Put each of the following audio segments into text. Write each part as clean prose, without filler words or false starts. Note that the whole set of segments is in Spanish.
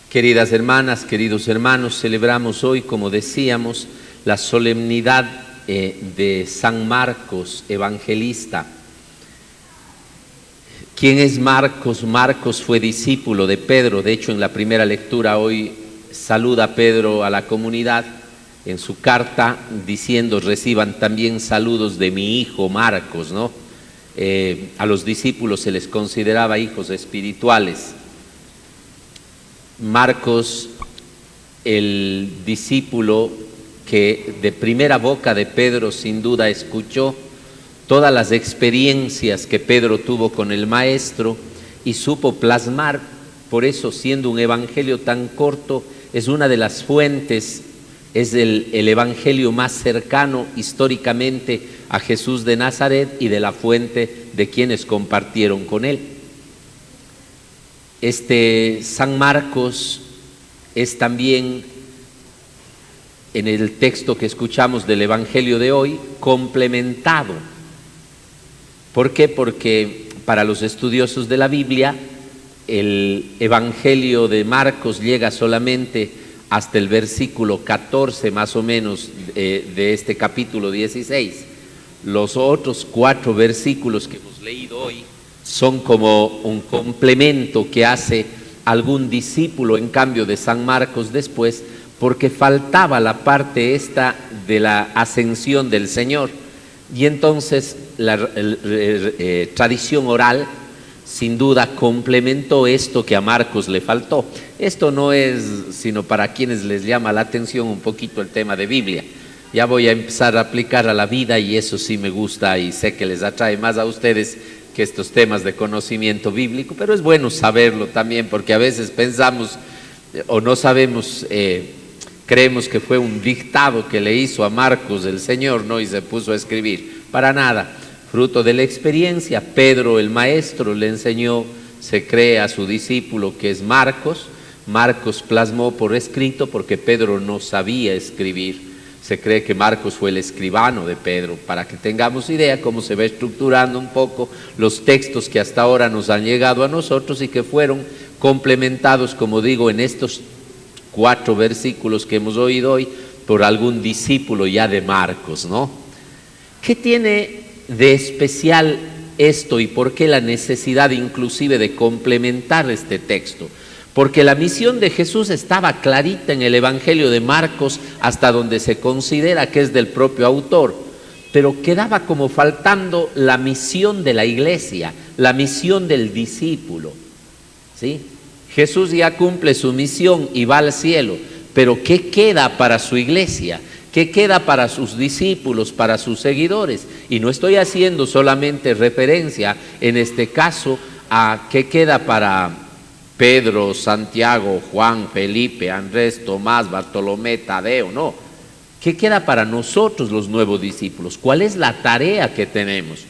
Queridas hermanas, queridos hermanos, celebramos hoy, como decíamos, la solemnidad de San Marcos, evangelista. ¿Quién es Marcos? Marcos fue discípulo de Pedro. De hecho, en la primera lectura hoy saluda a Pedro a la comunidad en su carta diciendo: reciban también saludos de mi hijo Marcos, ¿no? A los discípulos se les consideraba hijos espirituales. Marcos, el discípulo que de primera boca de Pedro sin duda escuchó todas las experiencias que Pedro tuvo con el Maestro y supo plasmar. Por eso, siendo un evangelio tan corto, es una de las fuentes, es el evangelio más cercano históricamente a Jesús de Nazaret y de la fuente de quienes compartieron con él. San Marcos es también, en el texto que escuchamos del evangelio de hoy, complementado. ¿Por qué? Porque para los estudiosos de la Biblia, el evangelio de Marcos llega solamente hasta el versículo 14 más o menos de este capítulo 16. Los otros 4 versículos que hemos leído hoy son como un complemento que hace algún discípulo en cambio de San Marcos después, porque faltaba la parte esta de la ascensión del Señor. Y entonces la tradición oral sin duda complementó esto que a Marcos le faltó. Esto no es sino para quienes les llama la atención un poquito el tema de Biblia. Ya voy a empezar a aplicar a la vida y eso sí me gusta y sé que les atrae más a ustedes que estos temas de conocimiento bíblico, pero es bueno saberlo también, porque a veces pensamos o no sabemos, creemos que fue un dictado que le hizo a Marcos el Señor, ¿no? Y se puso a escribir. Para nada, fruto de la experiencia. Pedro, el maestro, le enseñó, se cree, a su discípulo que es Marcos. Marcos plasmó por escrito porque Pedro no sabía escribir. Se cree que Marcos fue el escribano de Pedro, para que tengamos idea cómo se va estructurando un poco los textos que hasta ahora nos han llegado a nosotros y que fueron complementados, como digo, en estos 4 versículos que hemos oído hoy por algún discípulo ya de Marcos, ¿no? ¿Qué tiene de especial esto y por qué la necesidad inclusive de complementar este texto? Porque la misión de Jesús estaba clarita en el Evangelio de Marcos, hasta donde se considera que es del propio autor, pero quedaba como faltando la misión de la iglesia, la misión del discípulo, ¿sí? Jesús ya cumple su misión y va al cielo, pero ¿qué queda para su iglesia? ¿Qué queda para sus discípulos, para sus seguidores? Y no estoy haciendo solamente referencia en este caso a qué queda para Pedro, Santiago, Juan, Felipe, Andrés, Tomás, Bartolomé, Tadeo, no. ¿Qué queda para nosotros los nuevos discípulos? ¿Cuál es la tarea que tenemos?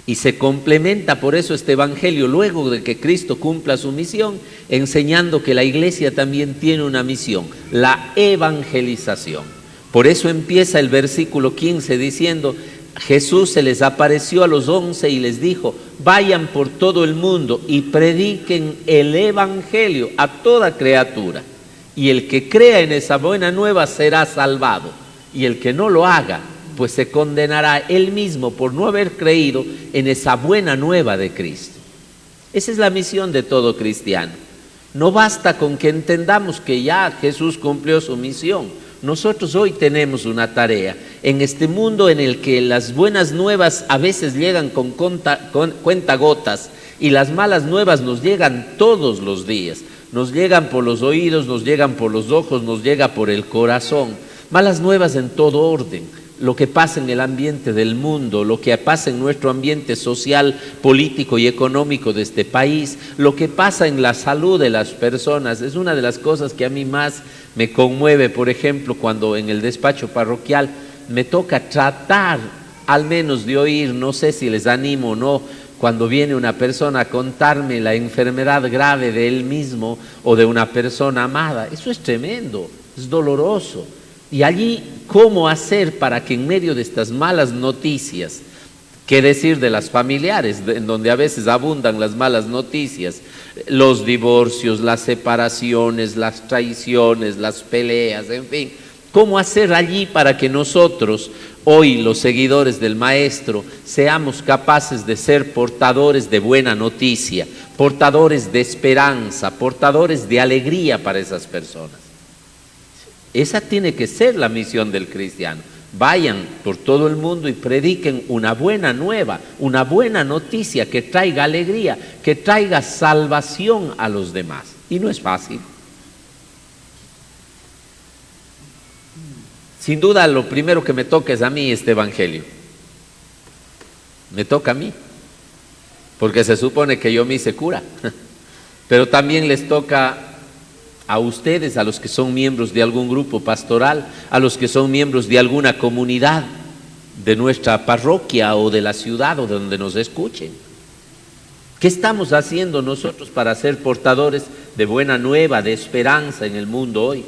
Y se complementa por eso este evangelio luego de que Cristo cumpla su misión, enseñando que la iglesia también tiene una misión, la evangelización. Por eso empieza el versículo 15 diciendo: Jesús se les apareció a los 11 y les dijo: vayan por todo el mundo y prediquen el evangelio a toda criatura, y el que crea en esa buena nueva será salvado, y el que no lo haga, pues se condenará él mismo por no haber creído en esa buena nueva de Cristo. Esa es la misión de todo cristiano. No basta con que entendamos que ya Jesús cumplió su misión. Nosotros hoy tenemos una tarea en este mundo en el que las buenas nuevas a veces llegan con cuentagotas y las malas nuevas nos llegan todos los días. Nos llegan por los oídos, nos llegan por los ojos, nos llega por el corazón. Malas nuevas en todo orden. Lo que pasa en el ambiente del mundo, lo que pasa en nuestro ambiente social, político y económico de este país, lo que pasa en la salud de las personas, es una de las cosas que a mí más me conmueve. Por ejemplo, cuando en el despacho parroquial me toca tratar al menos de oír, no sé si les animo o no, cuando viene una persona a contarme la enfermedad grave de él mismo o de una persona amada. Eso es tremendo, es doloroso. Y allí, ¿cómo hacer para que en medio de estas malas noticias ¿Qué decir de las familiares, en donde a veces abundan las malas noticias? Los divorcios, las separaciones, las traiciones, las peleas, en fin. ¿Cómo hacer allí para que nosotros, hoy los seguidores del Maestro, seamos capaces de ser portadores de buena noticia, portadores de esperanza, portadores de alegría para esas personas? Esa tiene que ser la misión del cristiano. Vayan por todo el mundo y prediquen una buena nueva, una buena noticia que traiga alegría, que traiga salvación a los demás. Y no es fácil. Sin duda, lo primero que me toca es a mí este evangelio. Me toca a mí, porque se supone que yo me hice cura. Pero también les toca a ustedes, a los que son miembros de algún grupo pastoral, a los que son miembros de alguna comunidad de nuestra parroquia o de la ciudad o de donde nos escuchen. ¿Qué estamos haciendo nosotros para ser portadores de buena nueva, de esperanza en el mundo hoy?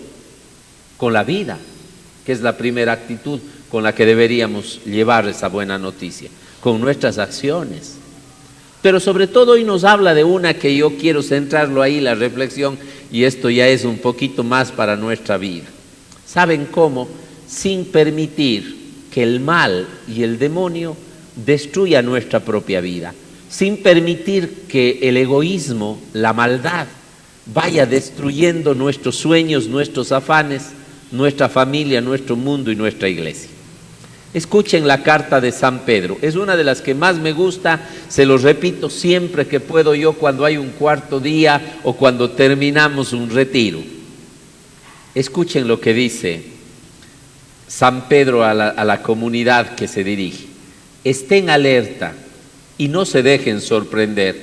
Con la vida, que es la primera actitud con la que deberíamos llevar esa buena noticia, con nuestras acciones. Pero sobre todo hoy nos habla de una que yo quiero centrarlo ahí, la reflexión, y esto ya es un poquito más para nuestra vida. ¿Saben cómo? Sin permitir que el mal y el demonio destruya nuestra propia vida, sin permitir que el egoísmo, la maldad, vaya destruyendo nuestros sueños, nuestros afanes, nuestra familia, nuestro mundo y nuestra iglesia. Escuchen la carta de San Pedro, es una de las que más me gusta, se los repito siempre que puedo yo cuando hay un cuarto día o cuando terminamos un retiro. Escuchen lo que dice San Pedro a la comunidad que se dirige. Estén alerta y no se dejen sorprender,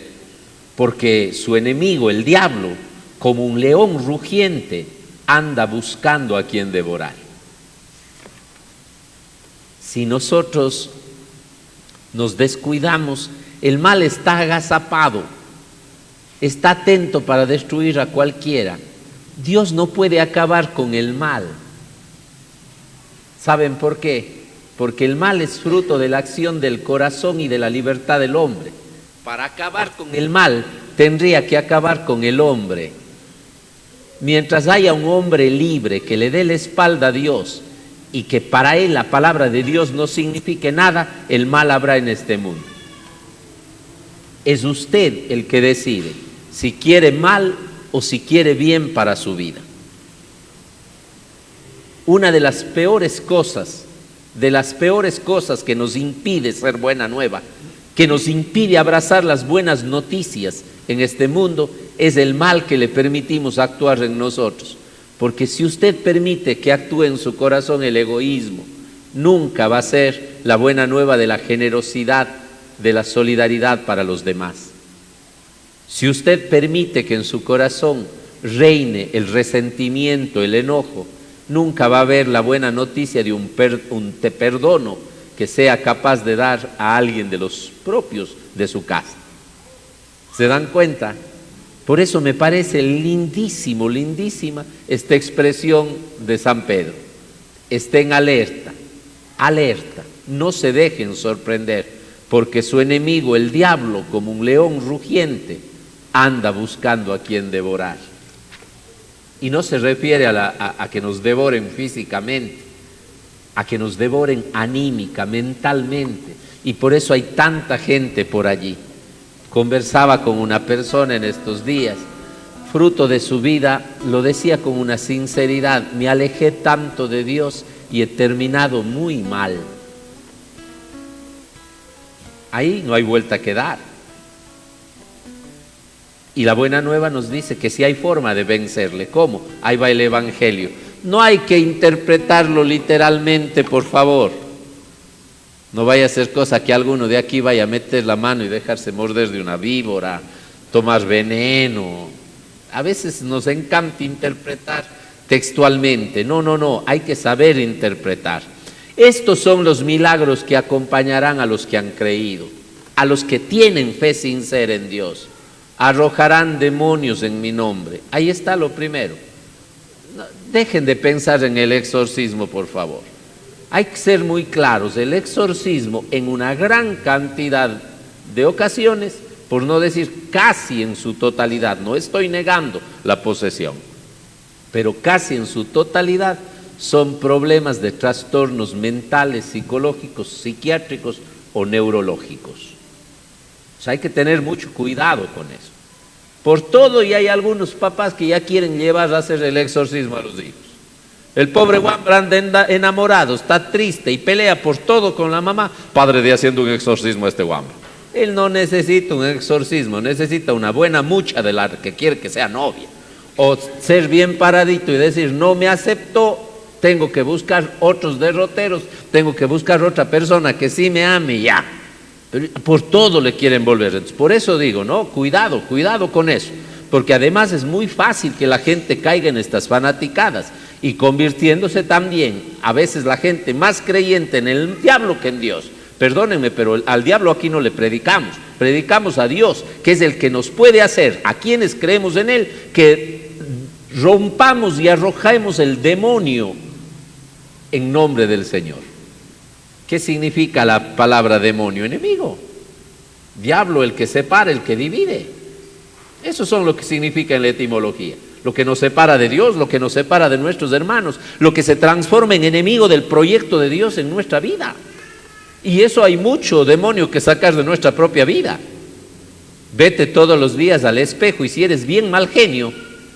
porque su enemigo, el diablo, como un león rugiente, anda buscando a quien devorar. Si nosotros nos descuidamos, el mal está agazapado, está atento para destruir a cualquiera. Dios no puede acabar con el mal. ¿Saben por qué? Porque el mal es fruto de la acción del corazón y de la libertad del hombre. Para acabar con el mal, tendría que acabar con el hombre. Mientras haya un hombre libre que le dé la espalda a Dios, y que para él la palabra de Dios no signifique nada, el mal habrá en este mundo. Es usted el que decide si quiere mal o si quiere bien para su vida. Una de las peores cosas que nos impide ser buena nueva, que nos impide abrazar las buenas noticias en este mundo, es el mal que le permitimos actuar en nosotros. Porque si usted permite que actúe en su corazón el egoísmo, nunca va a ser la buena nueva de la generosidad, de la solidaridad para los demás. Si usted permite que en su corazón reine el resentimiento, el enojo, nunca va a haber la buena noticia de un te perdono que sea capaz de dar a alguien de los propios de su casa. ¿Se dan cuenta? Por eso me parece lindísima esta expresión de San Pedro. Estén alerta, no se dejen sorprender, porque su enemigo, el diablo, como un león rugiente, anda buscando a quien devorar. Y no se refiere a que nos devoren físicamente, a que nos devoren anímica, mentalmente. Y por eso hay tanta gente por allí. Conversaba con una persona en estos días, fruto de su vida, lo decía con una sinceridad: me alejé tanto de Dios y he terminado muy mal. Ahí no hay vuelta que dar. Y la buena nueva nos dice que sí hay forma de vencerle. ¿Cómo? Ahí va el evangelio. No hay que interpretarlo literalmente, por favor. No vaya a ser cosa que alguno de aquí vaya a meter la mano y dejarse morder de una víbora, tomar veneno. A veces nos encanta interpretar textualmente. No, hay que saber interpretar. Estos son los milagros que acompañarán a los que han creído, a los que tienen fe sincera en Dios. Arrojarán demonios en mi nombre. Ahí está lo primero. Dejen de pensar en el exorcismo, por favor. hay que ser muy claros, el exorcismo en una gran cantidad de ocasiones, por no decir casi en su totalidad, no estoy negando la posesión, pero casi en su totalidad son problemas de trastornos mentales, psicológicos, psiquiátricos o neurológicos. O sea, hay que tener mucho cuidado con eso. Por todo, y hay algunos papás que ya quieren llevar a hacer el exorcismo a los hijos. El pobre Wambra anda enamorado, está triste y pelea por todo con la mamá. Padre, de haciendo un exorcismo a este Wambra. Él no necesita un exorcismo, necesita una buena mucha de la que quiere que sea novia. O ser bien paradito y decir, no me aceptó, tengo que buscar otros derroteros, tengo que buscar otra persona que sí me ame ya. Pero por todo le quieren volver. Entonces, por eso digo, no, cuidado con eso. Porque además es muy fácil que la gente caiga en estas fanaticadas y convirtiéndose también, a veces la gente más creyente en el diablo que en Dios. Perdónenme, pero al diablo aquí no le predicamos, predicamos a Dios, que es el que nos puede hacer, a quienes creemos en Él, que rompamos y arrojemos el demonio en nombre del Señor. ¿Qué significa la palabra demonio? Enemigo. Diablo, el que separa, el que divide. Eso son lo que significa en la etimología. Lo que nos separa de Dios, lo que nos separa de nuestros hermanos, lo que se transforma en enemigo del proyecto de Dios en nuestra vida. Y eso hay mucho demonio que sacar de nuestra propia vida. Vete todos los días al espejo y si eres bien mal genio,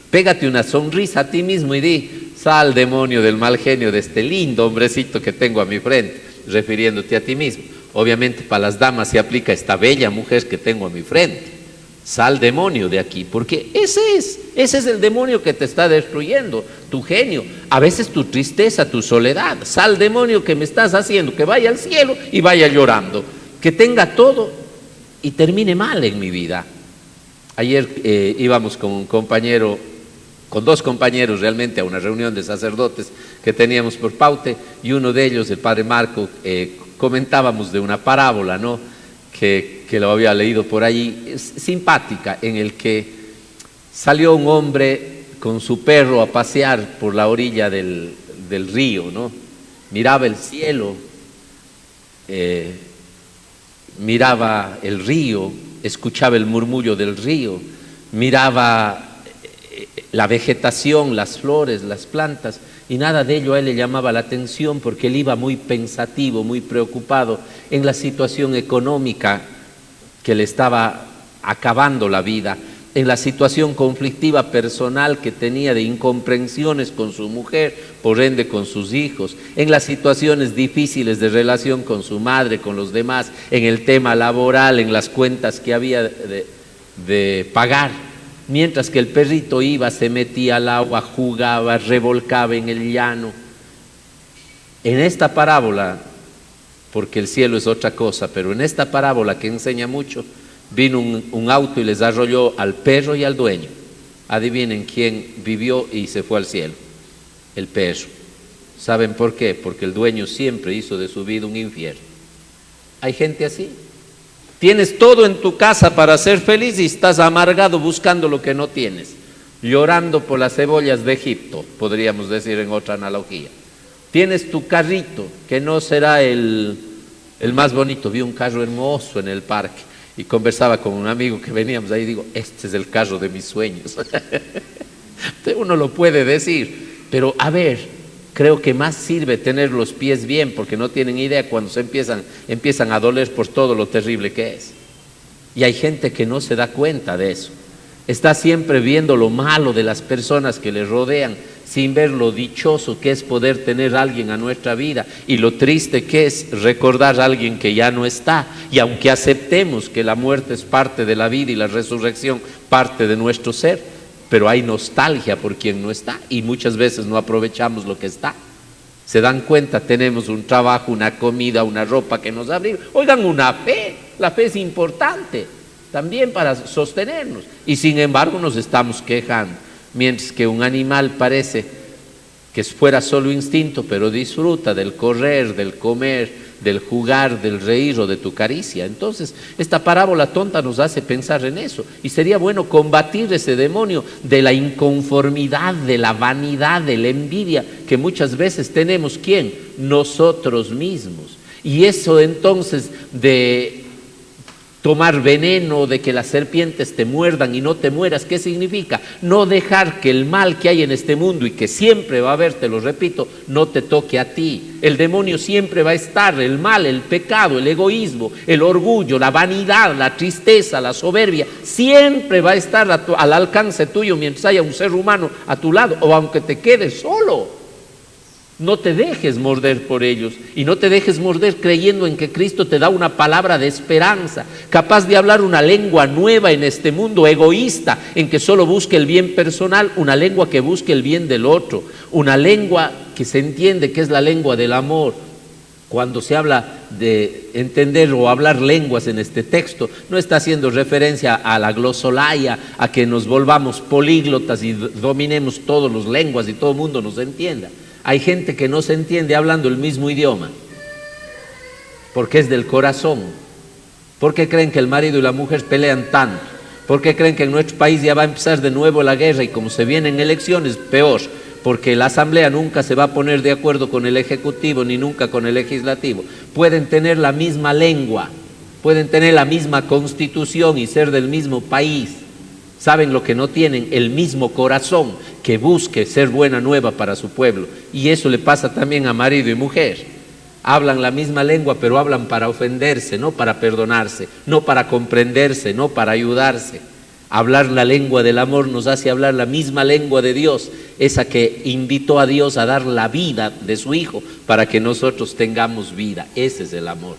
pégate una sonrisa a ti mismo y di, sal demonio del mal genio de este lindo hombrecito que tengo a mi frente, refiriéndote a ti mismo. Obviamente para las damas se aplica esta bella mujer que tengo a mi frente. Sal demonio de aquí, porque ese es el demonio que te está destruyendo, tu genio, a veces tu tristeza, tu soledad. Sal demonio que me estás haciendo que vaya al cielo y vaya llorando, que tenga todo y termine mal en mi vida. Ayer íbamos con un compañero, con dos compañeros realmente a una reunión de sacerdotes que teníamos por Paute, y uno de ellos, el padre Marco, comentábamos de una parábola, ¿no? Que lo había leído por allí, simpática, en el que salió un hombre con su perro a pasear por la orilla del río, ¿no? Miraba el cielo, miraba el río, escuchaba el murmullo del río, miraba la vegetación, las flores, las plantas, y nada de ello a él le llamaba la atención porque él iba muy pensativo, muy preocupado en la situación económica que le estaba acabando la vida, en la situación conflictiva personal que tenía de incomprensiones con su mujer, por ende con sus hijos, en las situaciones difíciles de relación con su madre, con los demás, en el tema laboral, en las cuentas que había de pagar. Mientras que el perrito iba, se metía al agua, jugaba, revolcaba en el llano. En esta parábola, porque el cielo es otra cosa, pero en esta parábola que enseña mucho, vino un auto y les arrolló al perro y al dueño. Adivinen quién vivió y se fue al cielo. El perro. ¿Saben por qué? Porque el dueño siempre hizo de su vida un infierno. Hay gente así. Tienes todo en tu casa para ser feliz y estás amargado buscando lo que no tienes, llorando por las cebollas de Egipto, podríamos decir en otra analogía. Tienes tu carrito, que no será el más bonito. Vi un carro hermoso en el parque y conversaba con un amigo que veníamos ahí y digo, este es el carro de mis sueños. Uno lo puede decir, pero a ver, creo que más sirve tener los pies bien, porque no tienen idea cuando se empiezan a doler por todo lo terrible que es. Y hay gente que no se da cuenta de eso. Está siempre viendo lo malo de las personas que le rodean, sin ver lo dichoso que es poder tener a alguien a nuestra vida y lo triste que es recordar a alguien que ya no está. Y aunque aceptemos que la muerte es parte de la vida y la resurrección parte de nuestro ser, pero hay nostalgia por quien no está y muchas veces no aprovechamos lo que está. Se dan cuenta, tenemos un trabajo, una comida, una ropa que nos abrir. Oigan, una fe, la fe es importante también para sostenernos. Y sin embargo nos estamos quejando, mientras que un animal parece que fuera solo instinto, pero disfruta del correr, del comer, del jugar, del reír o de tu caricia. Entonces, esta parábola tonta nos hace pensar en eso. Y sería bueno combatir ese demonio de la inconformidad, de la vanidad, de la envidia que muchas veces tenemos. ¿Quién? Nosotros mismos. Y eso entonces de tomar veneno, de que las serpientes te muerdan y no te mueras, ¿qué significa? No dejar que el mal que hay en este mundo y que siempre va a haber, te lo repito, no te toque a ti. El demonio siempre va a estar, el mal, el pecado, el egoísmo, el orgullo, la vanidad, la tristeza, la soberbia, siempre va a estar al alcance tuyo mientras haya un ser humano a tu lado, o aunque te quedes solo. No te dejes morder por ellos y no te dejes morder creyendo en que Cristo te da una palabra de esperanza, capaz de hablar una lengua nueva en este mundo egoísta, en que solo busque el bien personal, una lengua que busque el bien del otro, una lengua que se entiende que es la lengua del amor. Cuando se habla de entender o hablar lenguas en este texto, no está haciendo referencia a la glosolalia, a que nos volvamos políglotas y dominemos todas las lenguas y todo el mundo nos entienda. Hay gente que no se entiende hablando el mismo idioma, porque es del corazón. ¿Por qué creen que el marido y la mujer pelean tanto? ¿Por qué creen que en nuestro país ya va a empezar de nuevo la guerra y como se vienen elecciones, peor? Porque la asamblea nunca se va a poner de acuerdo con el ejecutivo ni nunca con el legislativo. Pueden tener la misma lengua, pueden tener la misma constitución y ser del mismo país. Saben lo que no tienen, el mismo corazón que busque ser buena nueva para su pueblo. Y eso le pasa también a marido y mujer. Hablan la misma lengua, pero hablan para ofenderse, no para perdonarse, no para comprenderse, no para ayudarse. Hablar la lengua del amor nos hace hablar la misma lengua de Dios, esa que invitó a Dios a dar la vida de su Hijo para que nosotros tengamos vida. Ese es el amor.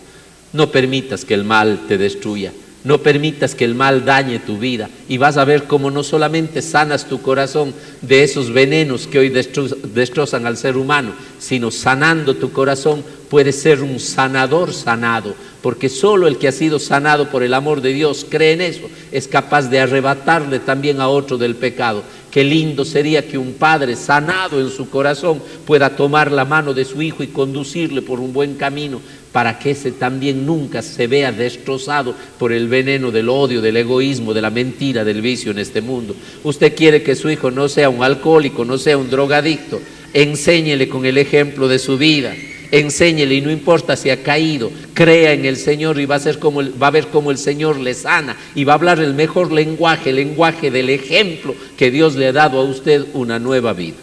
No permitas que el mal te destruya. No permitas que el mal dañe tu vida y vas a ver cómo no solamente sanas tu corazón de esos venenos que hoy destrozan al ser humano, sino sanando tu corazón puedes ser un sanador sanado, porque solo el que ha sido sanado por el amor de Dios cree en eso, es capaz de arrebatarle también a otro del pecado. Qué lindo sería que un padre sanado en su corazón pueda tomar la mano de su hijo y conducirle por un buen camino, para que ese también nunca se vea destrozado por el veneno del odio, del egoísmo, de la mentira, del vicio en este mundo. Usted quiere que su hijo no sea un alcohólico, no sea un drogadicto, enséñele con el ejemplo de su vida, enséñele y no importa si ha caído, crea en el Señor y va a ver cómo el Señor le sana y va a hablar el mejor lenguaje, el lenguaje del ejemplo que Dios le ha dado a usted, una nueva vida.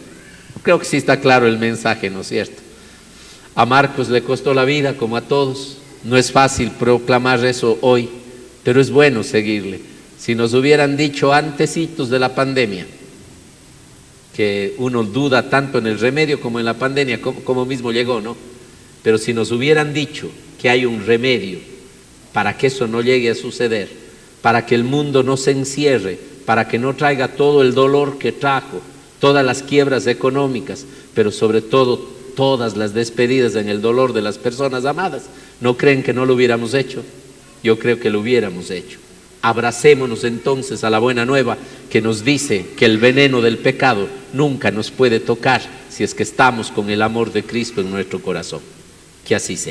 Creo que sí está claro el mensaje, ¿no es cierto? A Marcos le costó la vida como a todos. No es fácil proclamar eso hoy, pero es bueno seguirle. Si nos hubieran dicho antecitos de la pandemia, que uno duda tanto en el remedio como en la pandemia, como mismo llegó, ¿no? Pero si nos hubieran dicho que hay un remedio para que eso no llegue a suceder, para que el mundo no se encierre, para que no traiga todo el dolor que trajo, todas las quiebras económicas, pero sobre todo todas las despedidas en el dolor de las personas amadas, ¿no creen que no lo hubiéramos hecho? Yo creo que lo hubiéramos hecho. Abracémonos entonces a la buena nueva que nos dice que el veneno del pecado nunca nos puede tocar si es que estamos con el amor de Cristo en nuestro corazón. Que así sea.